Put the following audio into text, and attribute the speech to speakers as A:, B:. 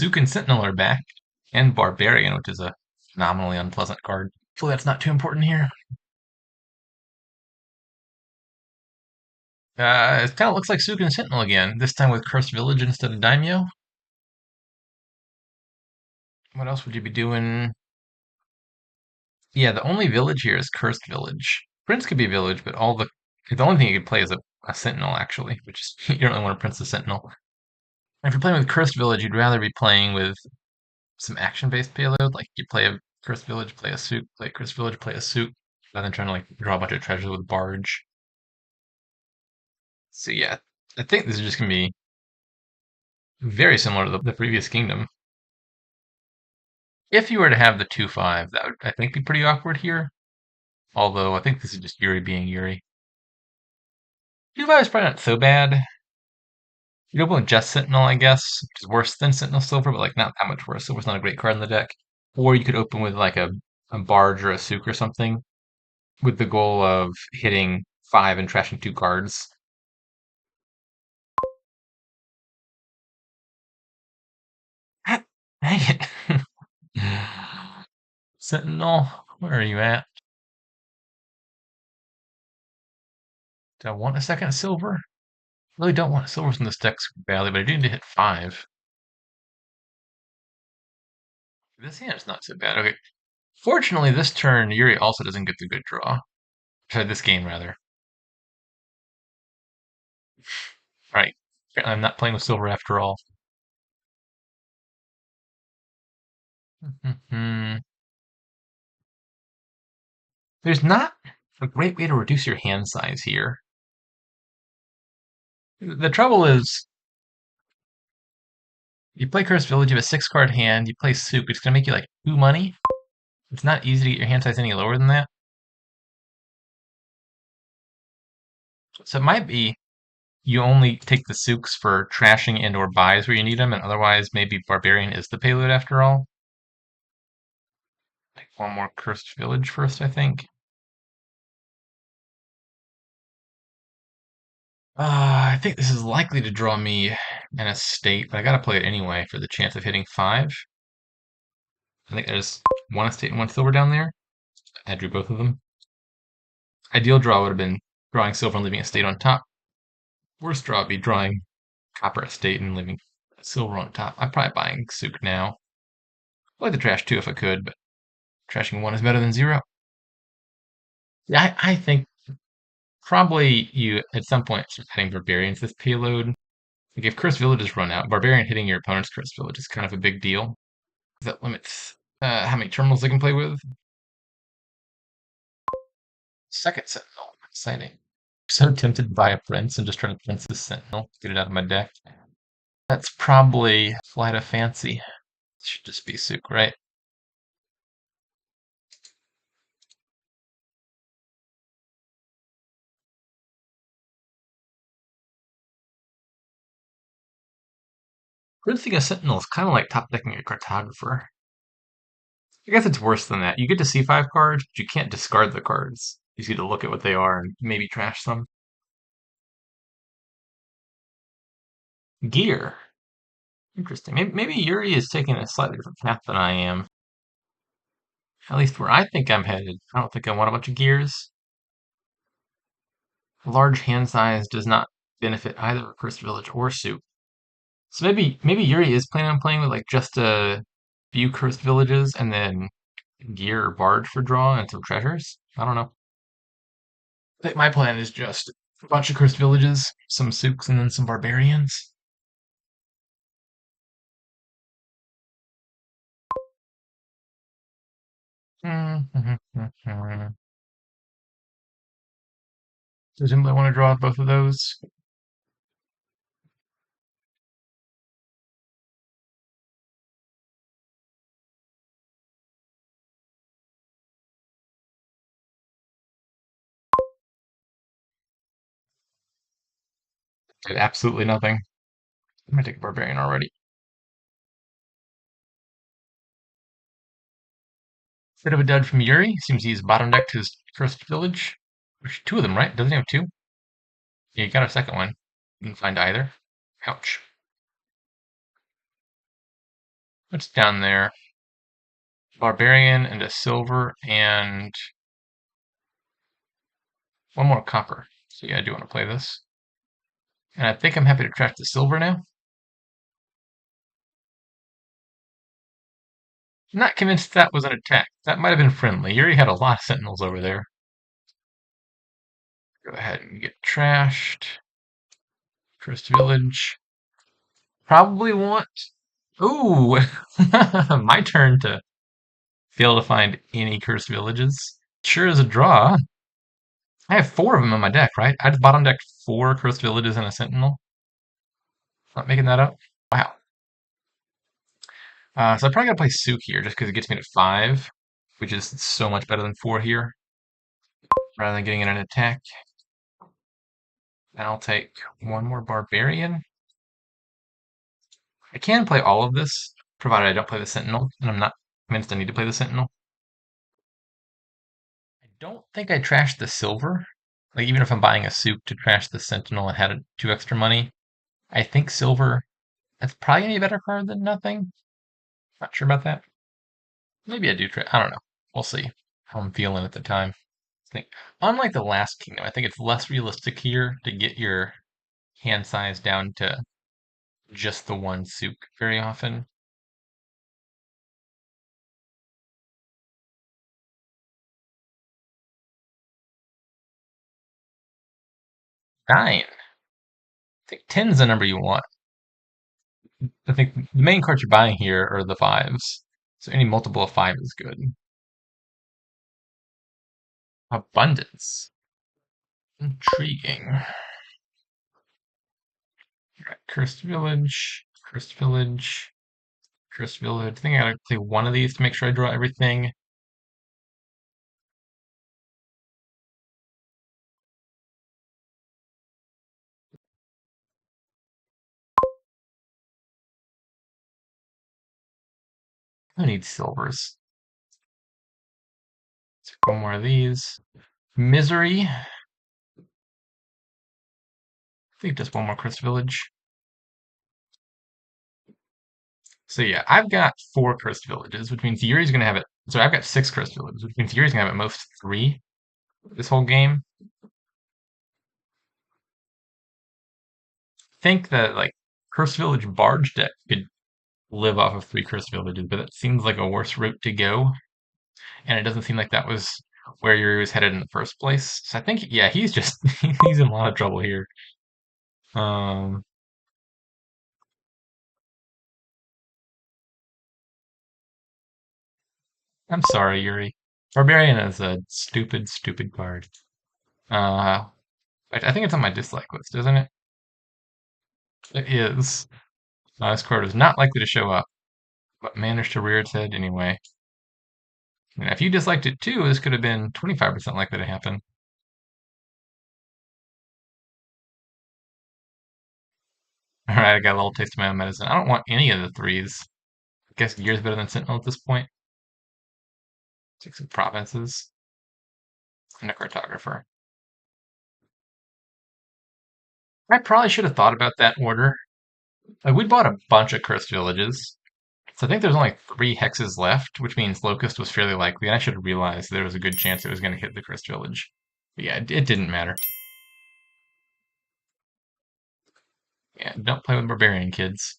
A: Souk and Sentinel are back, and Barbarian, which is a nominally unpleasant card. Hopefully that's not too important here. It kind of looks like Souk and Sentinel again, this time with Cursed Village instead of Daimyo. What else would you be doing? Yeah, the only village here is Cursed Village. Prince could be a village, but the only thing you could play is a Sentinel, actually, which is, you don't really want to Prince the Sentinel. If you're playing with Cursed Village, you'd rather be playing with some action-based payload, like you play a Cursed Village, play a Souk, play a Cursed Village, play a Souk, rather than trying to like draw a bunch of treasures with Barge. So yeah, I think this is just gonna be very similar to the previous kingdom. If you were to have the 2/5, that would, I think, be pretty awkward here. Although I think this is just Yuri being Yuri. 2/5 is probably not so bad. You'd open with just Sentinel, I guess, which is worse than Sentinel Silver, but like not that much worse. Silver's not a great card in the deck. Or you could open with like a Barge or a Souk or something, with the goal of hitting 5 and trashing 2 cards. Ah, dang it. Sentinel, where are you at? Do I want a second silver? Really don't want silvers in this deck super badly, but I do need to hit 5. This hand's not so bad. Okay. Fortunately, this turn, Yuri also doesn't get the good draw. Sorry, this game, rather. Right. I'm not playing with silver after all. There's not a great way to reduce your hand size here. The trouble is, you play Cursed Village, you have a 6-card hand, you play Souk, it's going to make you like 2 money. It's not easy to get your hand size any lower than that. So it might be you only take the Souks for trashing and or buys where you need them, and otherwise maybe Barbarian is the payload after all. Like one more Cursed Village first, I think. I think this is likely to draw me an estate, but I gotta play it anyway for the chance of hitting 5. I think there's one estate and one silver down there. I drew both of them. Ideal draw would have been drawing silver and leaving estate on top. Worst draw would be drawing copper estate and leaving silver on top. I'm probably buying Souk now. I'd like to trash 2 if I could, but trashing 1 is better than 0. Yeah, I think probably you at some point start hitting Barbarians this payload. Like if Cursed Villages run out, Barbarian hitting your opponent's Cursed Village is kind of a big deal. That limits how many terminals they can play with. Second Sentinel, exciting. So tempted to buy a Prince and just try to Prince this Sentinel, get it out of my deck. That's probably Flight of Fancy. Should just be Souk, right? Princing a Sentinel is kind of like top decking a Cartographer. I guess it's worse than that. You get to see 5 cards, but you can't discard the cards. You get to look at what they are and maybe trash some. Gear. Interesting. Maybe Yuri is taking a slightly different path than I am. At least where I think I'm headed. I don't think I want a bunch of gears. Large hand size does not benefit either Cursed Village or Souk. So maybe Yuri is planning on playing with like just a few Cursed Villages and then gear or barge for draw and some treasures. I don't know. I think my plan is just a bunch of Cursed Villages, some Souks, and then some Barbarians. Does anybody want to draw both of those? Did absolutely nothing. I'm gonna take a Barbarian already. Bit of a dud from Yuri. Seems he's bottom decked his Cursed Village. There's 2 of them, right? Doesn't he have 2? Yeah, you got a second one. Didn't find either. Ouch. What's down there? Barbarian and a silver and one more copper. So yeah, I do want to play this. And I think I'm happy to trash the silver now. I'm not convinced that was an attack. That might have been friendly. You already had a lot of sentinels over there. Go ahead and get trashed. First village. Probably want... Ooh! My turn to fail to find any cursed villages. Sure is a draw. I have 4 of them in my deck, right? I just bottom decked 4 cursed villages and a sentinel. Not making that up. Wow. So I probably gotta play Souk here just because it gets me to 5, which is so much better than 4 here. Rather than getting in an attack. And I'll take one more Barbarian. I can play all of this, provided I don't play the Sentinel, and I'm not convinced I need to play the Sentinel. I don't think I trashed the silver. Like, even if I'm buying a Souk to trash the Sentinel and had 2 extra money, I think silver, that's probably gonna be a better card than nothing. Not sure about that. Maybe I do I don't know. We'll see how I'm feeling at the time. I think, unlike the last Kingdom, I think it's less realistic here to get your hand size down to just the one Souk very often. 9. I think 10's the number you want. I think the main cards you're buying here are the 5s. So any multiple of 5 is good. Abundance. Intriguing. Right, Cursed Village, Cursed Village, Cursed Village. I think I gotta play one of these to make sure I draw everything. I need silvers. Take one more of these. Misery. I think just one more Cursed Village. So yeah, I've got 4 Cursed Villages, which means Yuri's gonna have it. So I've got 6 Cursed Villages, which means Yuri's gonna have at most 3 this whole game. Think that like Cursed Village Barge deck could live off of 3 Cursed Villages, but that seems like a worse route to go. And it doesn't seem like that was where Yuri was headed in the first place. So I think, yeah, he's just he's in a lot of trouble here. Um, I'm sorry, Yuri. Barbarian is a stupid, stupid card. I think it's on my dislike list, isn't it? It is. This card is not likely to show up, but managed to rear its head anyway. And if you disliked it too, this could have been 25% likely to happen. Alright, I got a little taste of my own medicine. I don't want any of the 3s. I guess Gear's better than Sentinel at this point. Take some provinces. And a cartographer. I probably should have thought about that order. Like, we bought a bunch of cursed villages. So I think there's only 3 hexes left, which means Locust was fairly likely, and I should have realized there was a good chance it was going to hit the cursed village. But yeah, it didn't matter. Yeah, don't play with barbarian kids.